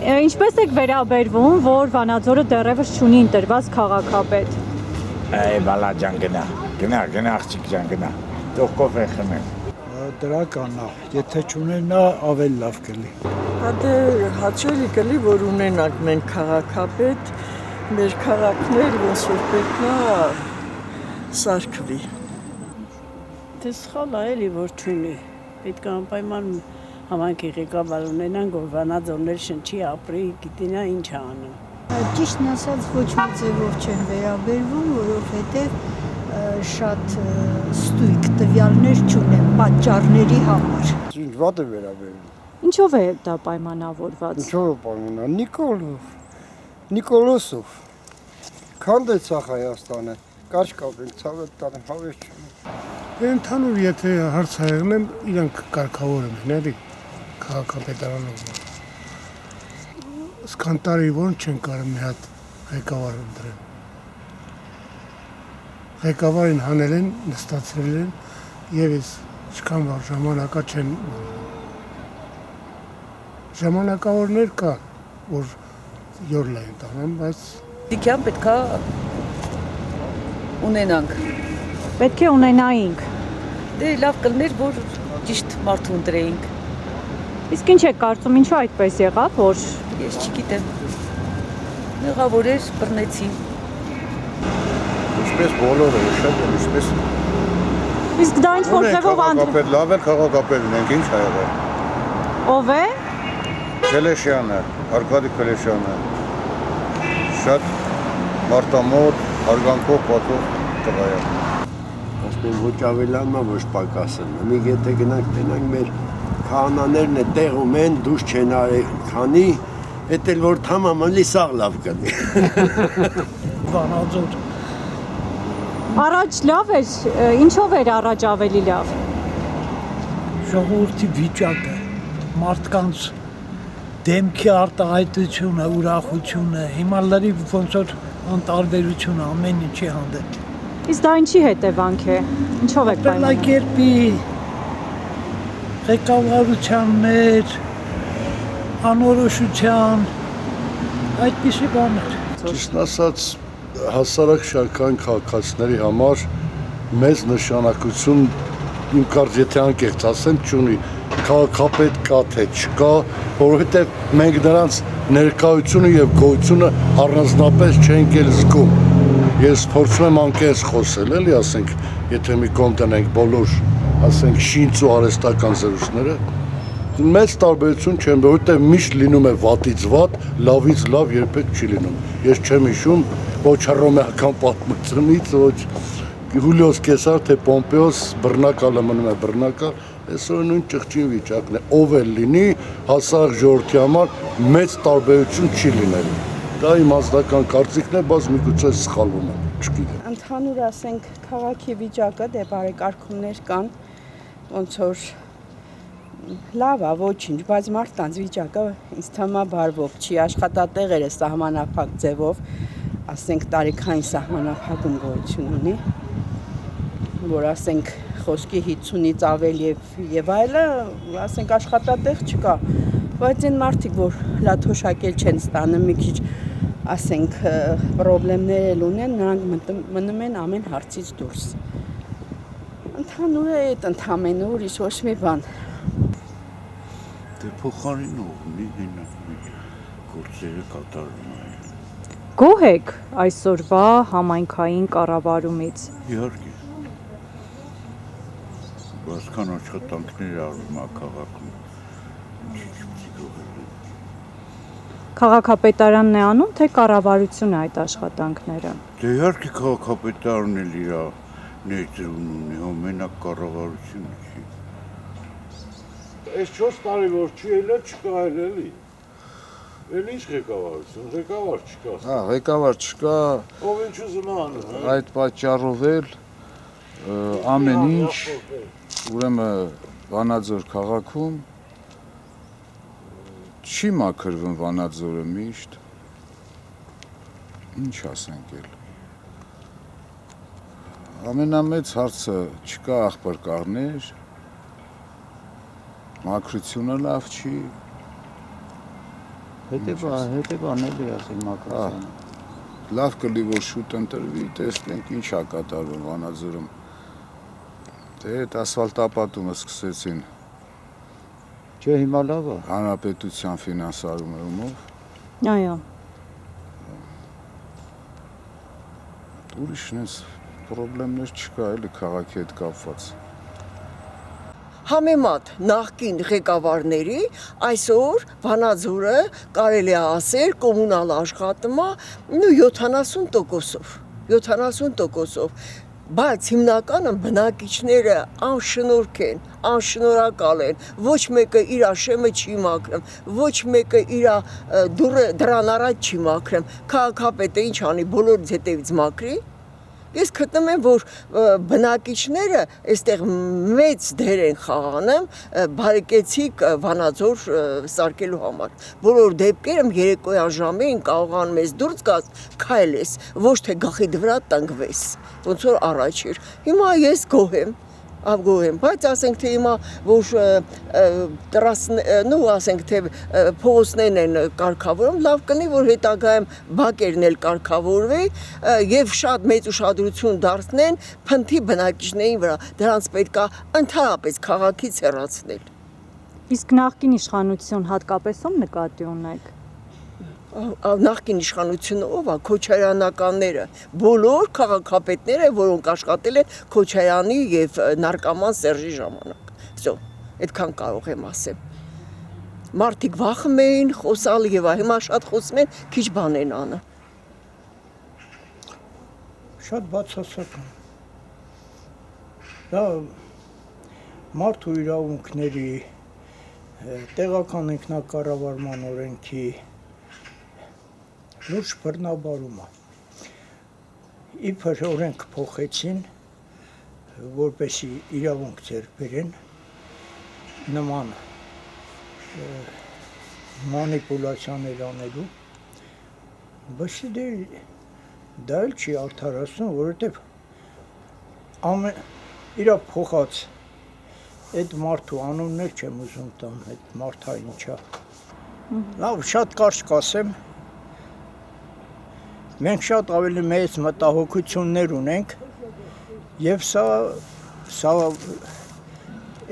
Ինչպես եք վերաբերվում, որ Վանաձորը դեռևս չունի ընտրված քաղաքապետ։ Բալա ջան գնա աղջիկ ջան գնա։ Թող կոֆե խմենք։ Դրական է, եթե չունենա ավելի լավ կլի։ Դե հաճելի կլի, որ ունենանք մենք քաղաքապետ, մեր քաղաքներ ոնց որ պետք է սարքվի։ Դե սխալ է էլի որ չունի։ Պետք է անպայման համայնքի ղեկավար ունենանք, որ Վանաձորներ շնչի ապրի, գիտենա ինչ է անում։ Ճիշտն ասած ոչ մի ձևով չեն վերաբերվում, որովհետև շատ ստույգ տվյալներ չունեն պատճառների համար։ Ինչ վատ է վերաբերվում։ Ինչով է դա պայմանավորված։ Ինչով է պայմանավորված։ Նիկոլոսով։ Քանդեցախ Հայաստանը, կարճ կապենք, ցավետ տանեմ, հավես չունի։ Ընդհանուր եթե հարց հայտնեմ, իրանք կարգավորում են, էլի քաղաքապետարանում։ Սկանտարի ոնց չեն կարող մի հատ ղեկավար ընտրեն։ Ղեկավարին հանել են, նստացրել են եւ ես չքան վաղ ժամանակա չեն ժամանակավորներ կա, որ յորլա են տանում, բայց Դիքյան պետքա ունենանք։ Պետք է ունենայինք։ Դե լավ կլներ, որ ճիշտ մարդու ընտրեինք։ Իսկ ինչ եք կարծում, ինչու այդպես եղավ, որ Ես չգիտեմ։ Մեղավոր էր, բռնեցին։ Ինչպես բոլորը, շատ են, ինչպես Իսկ դա ինչ որ ձևով քաղաքապետ, լավ է քաղաքապետ ունենք, ինչ ա եղել։ Ով է։ Քելեշյանը, Արկադի Քելեշյանը։ Շատ մարտամոտ, հարգանքով պատվով տղա է։ Ասում ոչ ավելանա, ոչ պակասն։ Մի եթե գնանք տենանք մեր քահանաներն է տեղում են, դուշ չեն արել, քանի, էդ էլ որ թամաման լիսաղ լավ կդի։ Վանաձոր։ Առաջ լավ էր, ինչով էր առաջ ավելի լավ։ Ժողովրդի վիճակը, մարդկանց դեմքի արտահայտությունը, ուրախությունը, հիմա լրիվ ոնց որ անտարբերությունը ամեն ինչի հանդեպ։ Իսկ դա ինչի հետևանք է։ Ինչով եք պայմանավորվում։ Ապրելակերպի ղեկավարության մեր անորոշության այդպիսի բաներ։ Ճիշտ ասած, հասարակշարքային քաղաքացիների համար մեծ նշանակություն իմ կարծիքով եթե անկեղծ ասեմ չունի քաղաքապետ կա թե չկա, որովհետև մենք նրանց ներկայությունը եւ գոյությունը առանձնապես չենք էլ զգում։ Ես փորձում եմ անկեղծ խոսել, էլի ասենք, եթե մի կողմ տնենք բոլոր, ասենք, շինց ու արհեստական զրույցները, մեծ տարբերություն չեմ, որովհետև միշտ լինում է վատից վատ, լավից լավ երբեք չի լինում։ Ես չեմ հիշում ոչ հռոմեական պատմությունից, ոչ Հուլիոս Կեսար, թե Պոմպեոս բռնակալը մնում է բռնակալ, այսօր նույն ճղճին վիճակն է, ով էլ լինի, հասարակ ժողովրդի համար մեծ տարբերություն չի լինելու։ Դա իմ ազգական կարծիքն է, բայց միգուցե սխալվում եմ, չգիտեմ։ Ընդհանուր ասենք քաղաքի վիճակը դե բարեկարգումներ կան, ոնց որ լավ է, ոչինչ, բայց մարդկանց վիճակը ինձ թվում է բարվոք չի, աշխատատեղերը սահմանափակ ձևով, ասենք տարիքային սահմանափակում գոյություն ունի, որ ասենք խոսքի 50-ից ավել եւ այլը, ասենք աշխատատեղ չկա, բայց այն մարդիկ, որ լաթոշակել չեն ստանում մի քիչ, ասենք պրոբլեմներ էլ ունեն, նրանք մնում են ամեն հարցից դուրս։ Ընդհանուր է այդ ընդհանրը ուրիշ ոչ մի բան։ Դե փոխարինող ունի գործերը կատարում է։ Գոհ եք այսօրվա համայնքային կառավարումից։ Իհարկե։ Բասքան աշխատանքներ արվում է քաղաքում։ Քաղաքապետարանն է անում, թե կառավարությունը այդ աշխատանքները։ Դե իհարկե քաղաքապետարանն էլ իր ներդրումն ունի, մենակ կառավարությունը չի։ Այս 4 տարի որ չի ելը չկա էլի։ Էլ ինչ ղեկավարություն, ղեկավար չկա։ Հա, ղեկավար չկա։ Ով ինչ ուզում է անում, հա։ Այդ պատճառով էլ ամեն ինչ ուրեմն Վանաձոր քաղաքում չի մաքրվում Վանաձորը միշտ։ Ինչ ասենք էլ։ Ամենամեծ հարցը չկա աղբարկարներ, մաքրությունը լավ չի, հետևանել է ասել մակրոսյանը։ Լավ կլի որ շուտ ընտրվի, տեսնենք ինչ է կատարվում Վանաձորում։ Դե այդ ասֆալտապատումը սկսեցին Չէ, հիմա լավ է։ հանրապետության ֆինանսավորումով։ Այո։ Ուրիշ նես պրոբլեմներ չկա էլի քաղաքի հետ կապված։ Համեմատ նախկին ղեկավարների այսօր Վանաձորը կարելի է ասել կոմունալ աշխատում է 70%-ով, 70%-ով, բայց հիմնականում բնակիչները անշնորհք են, անշնորհակալ են, ոչ մեկը իր շեմը չի մաքրում, ոչ մեկը իր դռան առաջ չի մաքրում, քաղաքապետը ինչ անի, բոլորից հետևից մաքրի։ Ես գտնում եմ, որ բնակիչները այստեղ մեծ դեր են խաղանում բարեկեցիկ Վանաձոր սարքելու համար։ Բոլոր դեպքերում երեկոյան ժամին կարողանում ես դուրս գաս, քայլես, ոչ թե գլխիդ վրա տնկվես, ոնց որ առաջ էր։ Հիմա ես գոհ եմ, բայց ասենք թե հիմա որ ասենք թե փողոցներն են կարգավորում, լավ կնի որ հետագայում բակերն էլ կարգավորվի եւ շատ մեծ ուշադրություն դարձնեն փնթի բնակիչներին վրա, դրանց պետք է ընդհանրապես քաղաքից հեռացնել։ Իսկ նախկին իշխանություն հատկապես ում նկատի ունեք։ Նախկին իշխանությունը ով է, Քոչարյանականները, բոլոր քաղաքապետները, որոնք աշխատել են Քոչարյանի եւ նարկոման Սերժի ժամանակ։ Всё, այդքան կարող եմ ասել։ Մարդիկ վախում էին խոսալ եւ հիմա շատ խոսում են, քիչ բան են անում։ Շատ բացասական։ Դա մարդու իրավունքների տեղական ինքնակառավարման օրենքի լուրջ բռնաբարում է։ Իբր օրենք փոխեցին, որպեսի իրավունք ձեռք բերեն նման մանիպուլյացիաներ անելու, բայց դա էլ չի արդարացնում, որովհետև իր փոխած այդ մարդու անուններ չեմ ուզում տամ, այդ մարդը ինչա։ Լավ, շատ կարճ կասեմ, մենք շատ ավելի մեծ մտահոգություններ ունենք եւ սա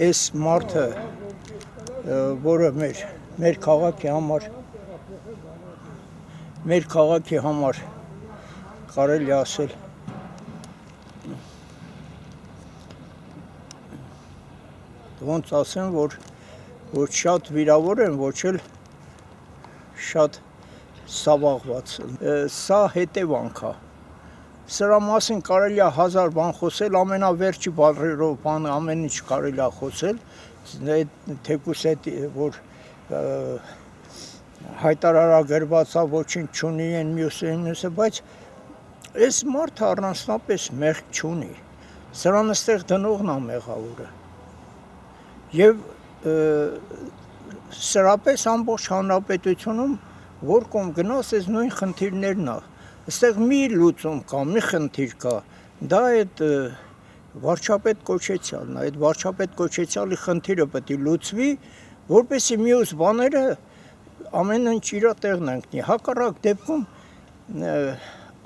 այս մարդը, որը մեր քաղաքի համար կարելի ասել ոնց ասեմ, որ շատ վիրավոր են, ոչ էլ շատ սավաղված։ Սա հետևանք է։ Սրա մասին կարելի է 1000 բան խոսել, ամենավերջի բառերով բան ամեն ինչ կարելի է խոսել, թեկուզ այդ որ հայտարարագրվածա ոչինչ չունի են մյուսը, բայց այս մարդը առանձնապես մեղք չունի։ Սրան այստեղ դնողն է մեղավորը։ Եվ սրապես ամբողջ հանրապետությունում որ կողմ գնաս, այս նույն խնդիրներն է։ Այստեղ մի լուծում կա, մի խնդիր կա, դա այդ վարչապետ կոչեցյալն է, այդ վարչապետ կոչեցյալի խնդիրը պետք է լուծվի, որպեսզի մյուս բաները ամեն ինչ իր տեղն ընկնի։ Հակառակ դեպքում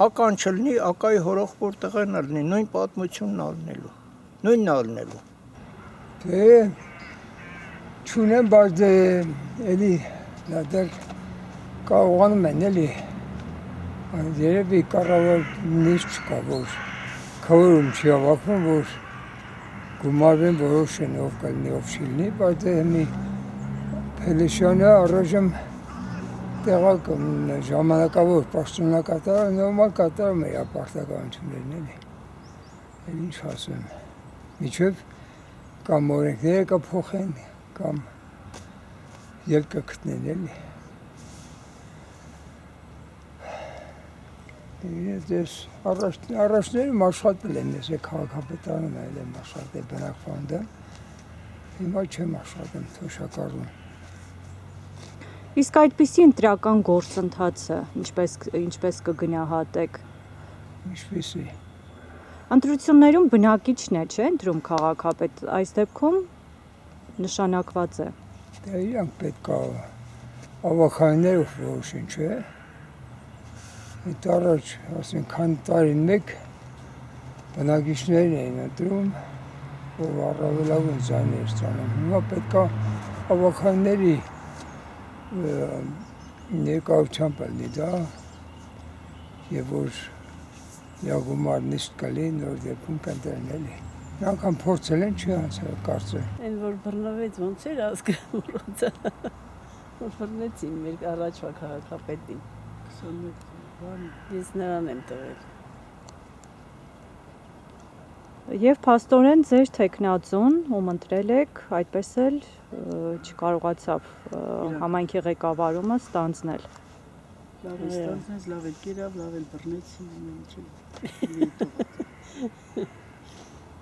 ական չլինի, ակայի հորոխբոր տղեն լինի, նույն պատմությունն ալնելու, նույնն ալնելու։ Դե չունեմ, բայց էլի դեռ կարողանում են էլի, երևի կառավարությունից չկա, որ քվորում չի հավաքվում, որ գումարվեն որոշեն ով կլինի, ով չի լինի, բայց մի Փելեշյանը առայժմ ժամանակավոր պաշտոնակատարը նորմալ կատարում է իր պարտականություններն էլի, էլ ինչ ասեմ, միջև կամ օրենքները կփոխեն, կամ ելք կգտնեն էլի։ Ես առաջներում աշխատել եմ, ես քաղաքապետարանում եմ աշխատել բնակվանդը, հիմա չեմ աշխատում թոշակառում։ Իսկ այդպիսի ընտրական գործընթացը ինչպես կգնահատեք։ Ինչպիսի։ Ընտրություններում բնակիչն է, չէ՞, ընտրում քաղաքապետ, այս դեպքում նշանակված է։ Դե իրանք պետք է ավականներով որոշին, չէ։ Այդ առաջ, ասենք, քան տարին մեկ բնակիչներն էին ընտրում, որ առավելագույն ձայներ ստանան։ Հիմա պետք է ավականների ներկայությամբ լինի դա, եւ որ լիագումար նիստ կլի նոր դեպքում կընտրեն էլի։ Անգամ փորձել են չի անցել կարծեմ։ Այն որ բռնվեց ոնց էր ազգը որ բռնեցին մեր առաջվա քաղաքապետին 21 բան ես նրան եմ տվել։ Եվ փաստորեն ձեր տեխնացուն, ում ընտրել եք, այդպես էլ չկարողացավ համայնքի ղեկավարումը ստանձնել։ Լավ է ստանձնեց, լավ է կերավ, լավ է բռնեցին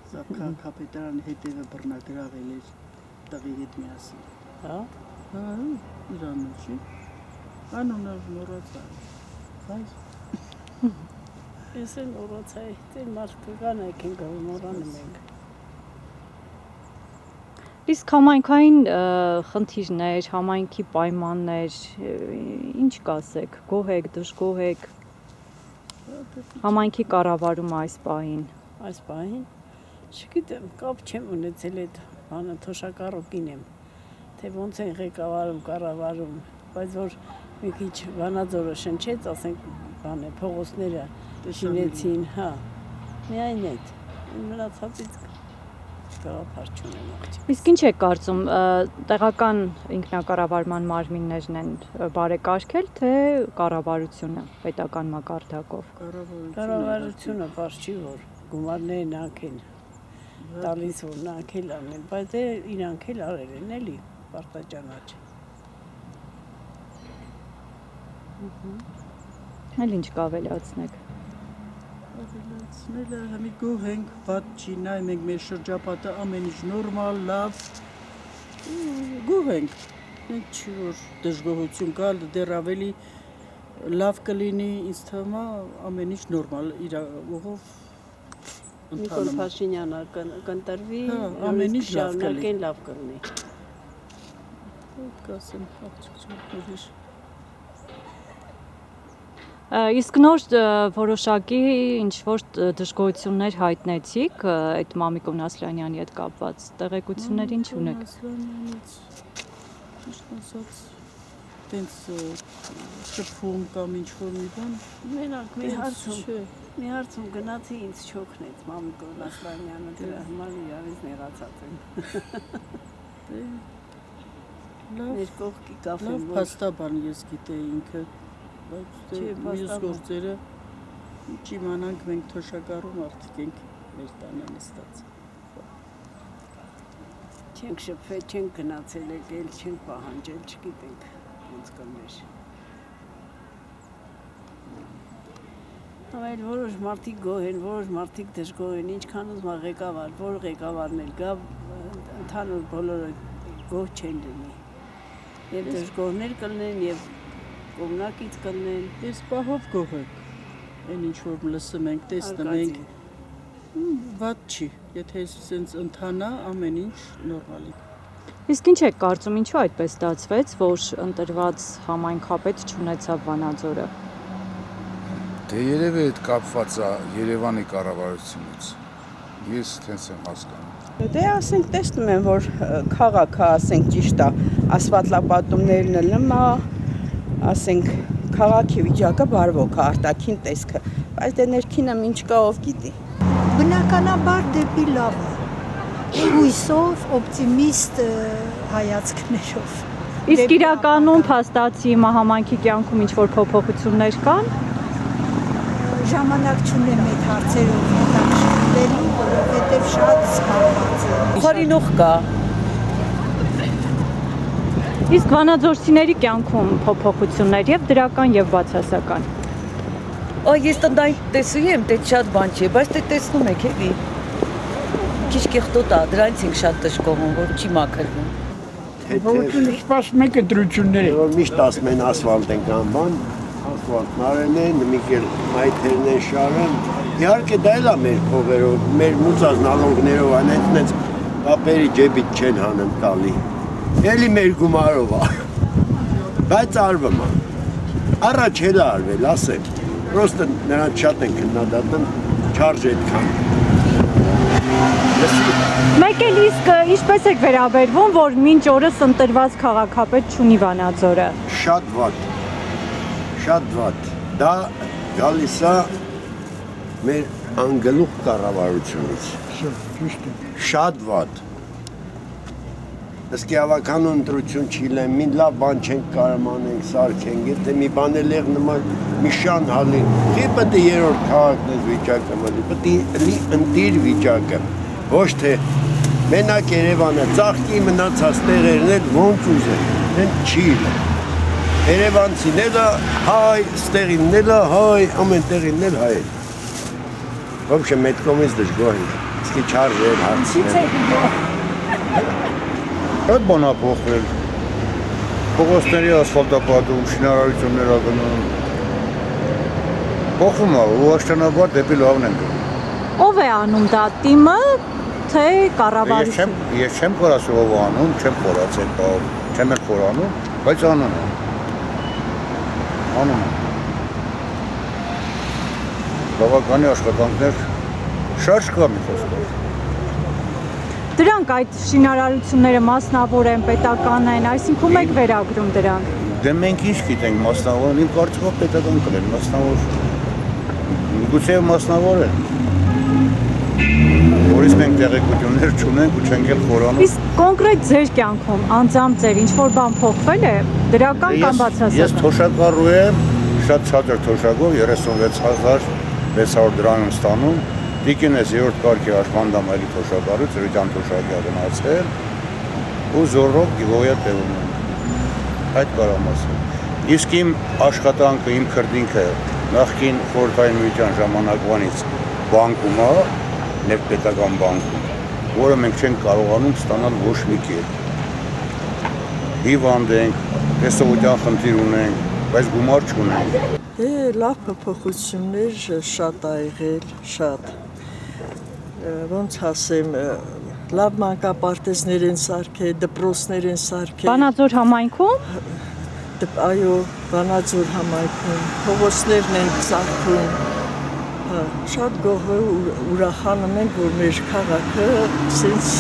Սա քաղաքապետարանի հետևը բռնագրավել էր տղի հետ միասին։ Հա? Հա, Իրանը չի։ Անունը մոռացա։ Բայց ես էլ մոռացա, դեր մարդկան եք են գալ մոռանում ենք։ Իսկ համայնքային խնդիրներ, համայնքի պայմաններ, ինչ կասեք, գոհ եք, դժգոհ եք, համայնքի կառավարումը այս պահին։ Այս պահին չգիտեմ, կապ չեմ ունեցել այդ բանը թոշակառուկին եմ, թե ոնց են ղեկավարում, կառավարում, բայց որ մի քիչ Վանաձորը շնչեց, ասենք, բան է, փողոցները շինեցին, հա, միայն այդ, մնացածից գաղափար չունեմ աղջիկ։ Իսկ ինչ եք կարծում, տեղական ինքնակառավարման մարմիններն են բարեկարգել, թե կառավարությունը պետական մակարդակով։ Կառավարությունը բարձ չի որ գումարներն անկեն տալիս որ անկել անեն, բայց իրանք էլ արել են էլի պարտաճանաչ։ Էլ ինչ կավելացնեք։ Ավելացնելը համի գոհ ենք, բաց չի, նայում ենք մեր շրջապատը ամեն ինչ նորմալ, լավ, գոհ ենք, ենք չի որ դժգոհություն կալ, դեռ ավելի լավ կլինի, ինձ թվում է ամեն ինչ նորմալ իրավով Նիկոլ Փաշինյանը կընտրվի, ամեն ինչ լավ կլինի։ Կասեմ, աղջիկ չորքորիշ։ Իսկ նոր որոշակի ինչ-որ դժգոհություններ հայտնեցիք այդ Մամիկոն Ասլանյանի հետ կապված տեղեկություններ ինչ ունեք։ Ասլանյանից, ճիշտ ասած, տենց շփում կամ ինչ-որ մի բան։ Մենակ մի հարցում գնացի ինձ չօգնեց Մամիկոն Ասլանյանը, դրա համար իրավից նեղացած եմ։ Մեր կողքի կաֆեն Լավ փաստաբան ես գիտեի ինքը, բայց մյուս գործերը չիմանանք մենք թոշակառու մարդիկ ենք մեր տանը նստած։ Չենք շփվել, չենք գնացել եկել, չենք պահանջել, չգիտենք ոնց կլներ։ Այլ որոշ մարդիկ գոհ են, որոշ մարդիկ դժգոհ են, ինչքան ուզում է ղեկավար, որ ղեկավարն էլ գա, ընդհանուր բոլորը գոհ չեն լինի։ Եվ դժգոհներ կլինեն, եւ կողմնակից կլինեն։ Ես պահով գոհ եմ, այն ինչ որ լսում ենք, տեսնում ենք, վատ չի, եթե սենց ընթանա ամեն ինչ նորմալի։ Իսկ ինչ եք կարծում, ինչու այդպես ստացվեց, որ ընտրված համայնքապետ չունեցավ Վանաձորը։ Դե երևի այդ կապված է Երևանի կառավարությունից։ Ես տենց եմ հասկանում։ Դե ասենք տեսնում եմ, որ քաղաքը, ասենք ճիշտ է, ասֆալտապատումներն էլ նմա, ասենք քաղաքի վիճակը բարվոք է, արտաքին տեսքը, բայց դե ներքինը ինչ կա ով գիտի։ Բնականաբար դեպի լավը, հույսով, օպտիմիստ հայացքներով։ Իսկ իրականում փաստացի համայնքի կյանքում ինչ-որ փոփոխություններ կան։ Ժամանակ չունեմ այդ հարցերով հետաքրքրվելու, որովհետև շատ զբաղված եմ։ Խորինուխ կա։ Իսկ վանաձորցիների կյանքում փոփոխություններ եւ դրական եւ բացասական։ Ես տնտային տեսուի եմ, դե շատ բան չի, բայց դե տեսնում եք էլի։ Քիչ կեղտոտ է, դրանից ենք շատ դժգոհում, որ չի մաքրվում։ Ողջույն, սպասում եք ընտրությունների։ Որ միշտ ասում են ասֆալտ են կամ բան, ասֆալտն արեն են, մի քիչ մայթերն են շարան։ Իհարկե դա էլ է մեր փողերով, մեր մուծած նալոգներով անենց կապերի ջեբից չեն հանում տալի։ Էլի մեր գումարով է։ Բայց արվում է։ Առաջ էլ արվել, ասեմ։ Պրոստը նրանց շատ են քննադատում, չարժ այդքան։ Մեկ էլ իսկ ինչպես եք վերաբերվում, որ մինչ օրս ընտրված քաղաքապետ չունի Վանաձորը։ Շատ վատ։ Շատ վատ։ Դա գալիս է մեր անգլուխ կառավարությունից։ Շատ վատ։ Իսկ ավականու ընտրություն չիլեն, մի լավ բան չենք կարող անենք, սարքենք, եթե մի բան էլ եղ նման մի շան հալի, չի պետք է երրորդ քաղաքն է վիճակը մնի, պետք է լի ընտիր վիճակը, ոչ թե մենակ Երևանը, ծաղկի մնացած տեղերն էլ ոնց ուզեն, են չի իլեն։ Երևանցին էլա հայ, ստեղին էլա հայ, ամեն տեղին էլ հայ էլ։ Ոբշե մետ կոմից դժգոհ ենք, իսկի չարժ էլ հարցնել։ Այդ բան է փոխվել։ Փողոցների ասֆալտապատում, շինարարություններ ա գնում։ Փոխվում է, ուղղաշտանաբար դեպի լավն են գնում։ Ով է անում դա, ՏԻՄ-ը, թե կառավարությունը։ Ես չեմ խորացել ով անում, չեմ խորացել, չեմ էլ խորանում, բայց անում է։ Անում է։ Բավականի աշխատանքներ շարժ կա մի խոսքով։ Դրանք այդ շինարարությունները մասնավոր են, պետական են, այսինքն եք վերագրում դրանք։ Դե մենք ինչ գիտենք մասնավոր, իմ կարծիքով պետական կլեն, մասնավոր։ Գուցե մասնավոր են։ Որից մենք տեղեկություններ չունենք ու չենք էլ խորանում։ Իսկ կոնկրետ ձեր կյանքում անձամբ ձեր ինչ-որ բան փոխվել է, դրական կամ բացասական։ Ես թոշակառու եմ, շատ ցածր թոշակով 36600 դրամ եմ ստանում։ Տիկին ես երրորդ կարգի աշխատանդամելի թոշակառուց, Ռիտան թոշակի գնացել ու զորով գիվոյա տևում եմ։ Այդ կարամ ասել։ Իսկ իմ աշխատանքը, իմ քրտինքը նախկին խորհրդային միության ժամանակվանից բանկում է, ներպետական բանկում, որը մենք չենք կարողանում ստանալ ոչ մի կերպ։ Հիվանդ ենք, տեսողության խնդիր ունենք, բայց գումար չունենք։ Լավ փոփոխություններ շատ ա եղել, շատ։ Ոնց ասեմ, լավ մանկապարտեզներ են սարքել, դպրոցներ են սարքել։ Վանաձոր համայնքում։ Այո, Վանաձոր համայնքում փողոցներն են սարքում։ Շատ գոհ ուրախանում ենք, որ մեր քաղաքը sense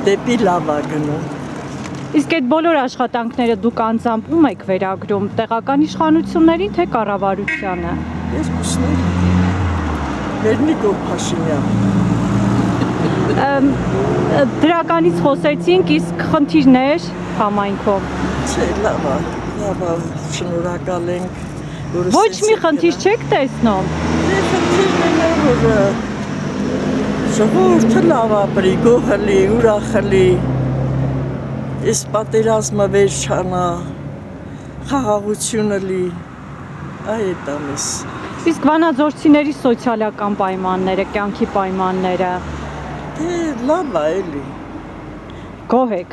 դեպի լավ է գնում։ Իսկ այդ բոլոր աշխատանքները դուք անձամբ ում եք վերագրում, տեղական իշխանություններին, թե կառավարությանը։ Երկուսն էլ։ Վերնիկով Փաշինյան։ Դրականից խոսեցինք, իսկ խնդիրներ համայնքում։ Չէ, լավ է, շնորհակալ ենք, որ ոչ մի խնդիր չեք տեսնում։ Խնդիրն է, որ ժողովուրդը լավ ապրի, գոհ լի, ուրախ լի, այս պատերազմը վերջանա, խաղաղությունը լի, այդ ամիս։ Իսկ վանաձորցիների սոցիալական պայմանները, կյանքի պայմանները։ Դե լավ է էլի։ Գոհ եք։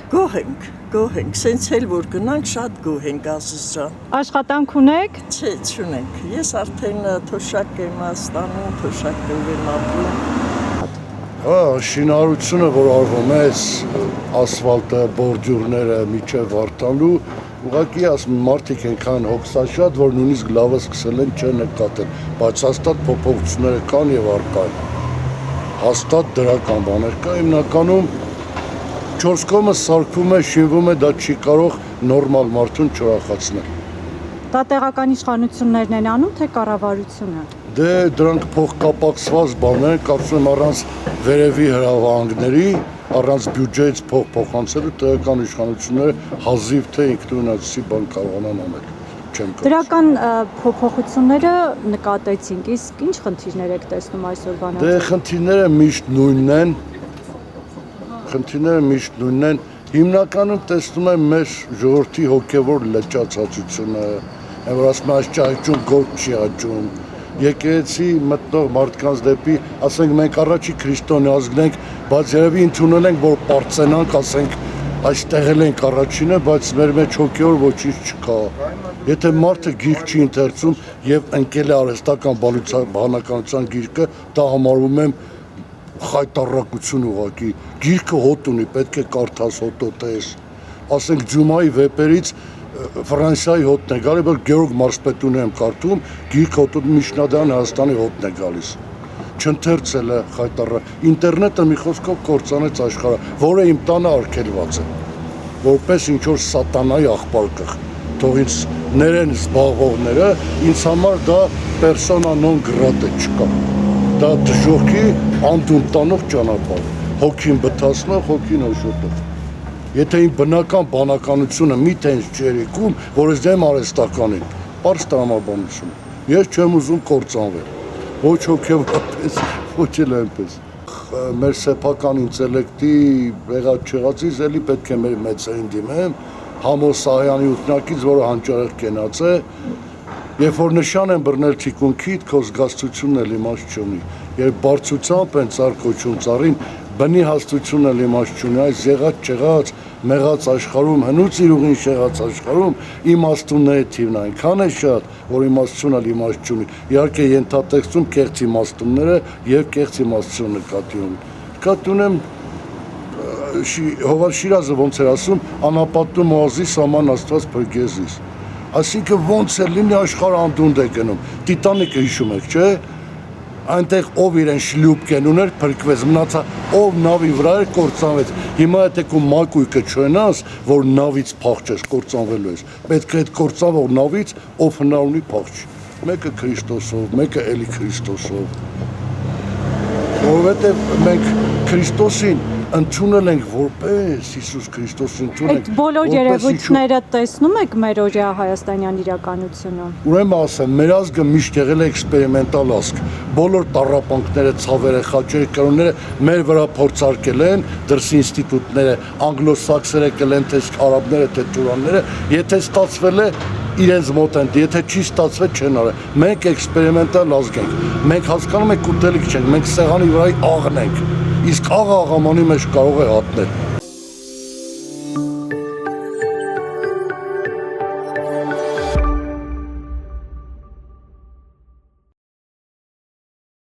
Գոհ ենք, սենց էլ որ գնանք շատ գոհ ենք Ազիզ ջան։ Աշխատանք ունեք։ Չէ, չունենք։ Ես արդեն թոշակ եմ ստանում, թոշակով եմ ապրում։ Շինարարությունը, որ արվում է, ասֆալտը, բորդյուրները միջև Վարդանու, ուղղակի ասում մարդիկ այնքան հոգսաշատ, որ նույնիսկ լավը սկսել են չեն նկատել, բայց հաստատ փոփոխությունները կան եւ առկա են։ Հաստատ դրական բաներ կա, հիմնականում 4 կողմը սարքվում է, շինվում է, դա չի կարող նորմալ մարդուն չուրախացնել։ Դա տեղական իշխանություններն են անում, թե կառավարությունը։ Դե դրանք փոխկապակցված բաներ են, կարծում եմ առանց վերևի հրավանգների, առանց բյուջեից փոխանցելու տեղական իշխանությունները հազիվ թե ինքնուրույնացի բան կարողանան անել։ Դրական փոփոխությունները նկատեցինք, իսկ ինչ խնդիրներ եք տեսնում այսօր Վանաձորում։ Դե խնդիրները միշտ նույնն են, հիմնականում տեսնում եմ մեր ժողովրդի հոգևոր լճացածությունը, որ ասում են ճահճում գործ չի աճում, եկեղեցի մտնող մարդկանց դեպի, ասենք մենք առաջի քրիստոնյա ազգն ենք, բայց երևի ընդունել ենք, որ պարծենանք, ասենք այստեղ ենք առաջինը, բայց մեր մեջ հոգևոր ոչինչ չկա։ Եթե մարդը գիրք չի ընթերցում եւ ընկել է արհեստական բանականության գիրկը, դա համարում եմ խայտառակություն ուղղակի։ Գիրքը հոտ ունի, պետք է կարդաս, հոտոտես։ Ասենք Ջումայի վեպերից Ֆրանսիայի հոտն է գալի, որ Գեորգ Մարսպետունի եմ կարդում, գիրք հոտոտ Միջնադարյան Հայաստանի հոտն է գալիս։ Չընթերցել է խայտարը։ Ինտերնետը մի խոսքով կործանեց աշխարհը, որը իմ տանը արգելված է։ Որպես ինչ որ սատանայի աղբարկղ։ Թող ինձ ներեն զբաղվողները, ինձ համար դա persona non grata չկա։ Դա դժոխքի անդուն տանող ճանապարհ։ Հոգին բթացնող, հոգին օժոտող։ Եթե իմ բնական բանականությունը միթե ինձ չերիկում, որ ես դեմ արհեստականին, պարզ տրամաբանություն։ Ես չեմ ուզում կործանվել։ Ոչ հոգևորապես, ոչ էլ այնպես։ Մեր սեփական ինտելեկտի եղած չեղածից էլի պետք է մեր մեծերին դիմեմ, Համո Սահյանի ութնակից, որը հանճարեղ կենաց է, երբ որ նշան են բռնել թիկունքիդ, քո զգաստությունն էլ իմաստ չունի։ Երբ բարձրությամբ են ծառ կոչում ծառին, բնի հաստությունն էլ իմաստ չունի, այս եղած չեղած, մեղած աշխարհում, հնուց իրուղին շեղած աշխարհում իմաստունների թիվն այնքան է շատ, որ իմաստությունը էլ իմաստ չունի։ Իհարկե ենթատեքստում կեղծ իմաստունները եւ կեղծ իմաստությունը նկատի ունեն։ Նկատի ունեմ Հովհաննես Շիրազը ոնց էր ասում, անապատու մոազի սաման աստված փրկեզիս։ Այսինքն ոնց է լինի աշխարհը անդունդ է գնում։ Տիտանիկը հիշում եք, չէ՞։ Այնտեղ ով իրեն շլյուբկեն ուներ, փրկվեց, մնացա ով նավի վրա էր կործանվեց։ Հիմա եթե քո մակույկը չունենաս, որ նավից փախչես, կործանվելու ես։ Պետք է այդ կործանվող նավից ով հնար ունի փախչի։ Մեկը Քրիստոսով, մեկը էլի Քրիստոսով։ Որովհետև մենք Քրիստոսին ընդունել ենք որպես Հիսուս Քրիստոսին ընդունել ենք։ Այդ բոլոր երևույթները տեսնում եք մեր օրյա հայաստանյան իրականությունում։ Ուրեմն ասեմ, մեր ազգը միշտ եղել է էքսպերիմենտալ ազգ։ Բոլոր տառապանքները, ցավերը, խաչերը, կրոնները մեր վրա փորձարկել են դրսի ինստիտուտները, անգլոսաքսերը կլեն, թե արաբները, թե տուրանները, եթե ստացվել է իրենց մոտ են, եթե չի ստացվել չեն արել։ Մենք էքսպերիմենտալ ազգ ենք։ Մենք հասկանում ենք ուտելիք չենք, մենք սեղանի վրայի աղն ենք։ Իսկ աղամանի մեջ կարող է հատնել։